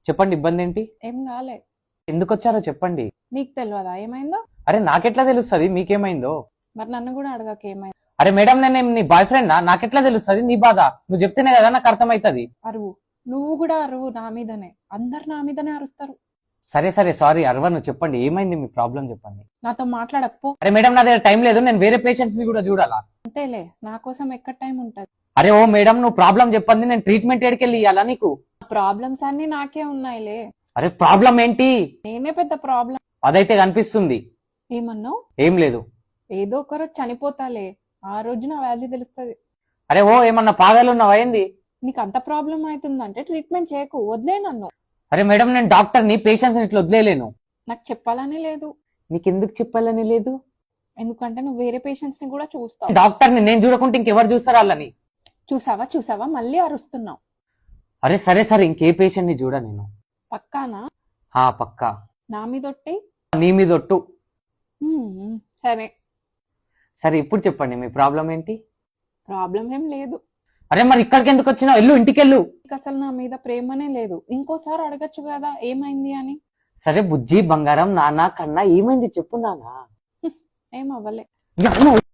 చెప్పండి, ఇబ్బంది ఏంటి? ఏం కాలే. ఎందుకు వచ్చారో చెప్పండి. నీకు తెలియదా ఏమైందో? అరే నాకెట్లా తెలుస్తుంది మీకేమైందో? మరి నన్ను కూడా అడగక ఏమైంది. అరే మేడం, నేను నీ బాయ్ ఫ్రెండ్ నాకెట్లా తెలుస్తుంది నీ బాధ? నువ్వు చెప్తేనే కదా నాకు అర్థమవుతుంది. అరువు, నువ్వు కూడా అరువు నా మీదనే. అందరు నా మీదనే అరుస్తారు. సరే సరే సారీ అరవను, చెప్పండి ఏమైంది మీ ప్రాబ్లం చెప్పండి. నాతో మాట్లాడకపో. అరే మేడం, నా దగ్గర టైం లేదు, నేను వేరే పేషెంట్స్ ని కూడా చూడాలా. అంతేలే, నా కోసం ఎక్కడ టైం ఉంటది. అరే ఓ మేడం, నువ్వు ప్రాబ్లం చెప్పండి, నేను ట్రీట్మెంట్ ఎడికెళ్ళి ఇవ్వాలా నీకు? ప్రాబ్లమ్స్ అన్ని నాకే ఉన్నాయిలే. అరే ప్రాబ్లం ఏంటి? నేనే పెద్ద ప్రాబ్లం. అదైతే కనిపిస్తుంది. ఏమన్నావు? ఏం లేదు. ఏదో ఒక రోజు చనిపోతాలే, ఆ రోజు నా వాల్యూ తెలుస్తుంది. అరే ఓ, ఏమన్నా పాగాలు ఉన్నావా ఏంది? నీకు అంత ప్రాబ్లం అవుతుందంటే ట్రీట్మెంట్ చేయకు, వదిలే నన్ను. అరే మేడం, నేను డాక్టర్ని, పేషెంట్స్ ఇట్లా వదిలేలేను. నాకు చెప్పాలని లేదు. నీకెందుకు చెప్పాలని లేదు? ఎందుకంటే నువ్వు వేరే పేషెంట్స్ ని కూడా చూస్తావు. డాక్టర్ని నేను చూడకుంటే ఇంకెవరు చూస్తారు వాళ్ళని? చూసావా చూసావా, మళ్ళీ అరుస్తున్నావు. అరే సరే సరే, ఇంకే పేషెంట్ ని చూడ నేను. పక్కానా? పక్కా. నా మీదొట్టి. నీ మీద ఒట్టు. సరే. సరే ఇప్పుడు చెప్పండి మీ ప్రాబ్లం ఏంటి? ప్రాబ్లం ఏం లేదు. అరే మరి ఇక్కడికి ఎందుకు వచ్చినావు? వెళ్ళు, ఇంటికెళ్ళు. నీకు అసలు నా మీద ప్రేమనే లేదు. ఇంకోసారి అడగచ్చు కదా ఏమైంది అని. సరే బుజ్జి బంగారం, నాన్న కన్నా ఏమైంది చెప్పు నాన్న. ఏం అవ్వలే.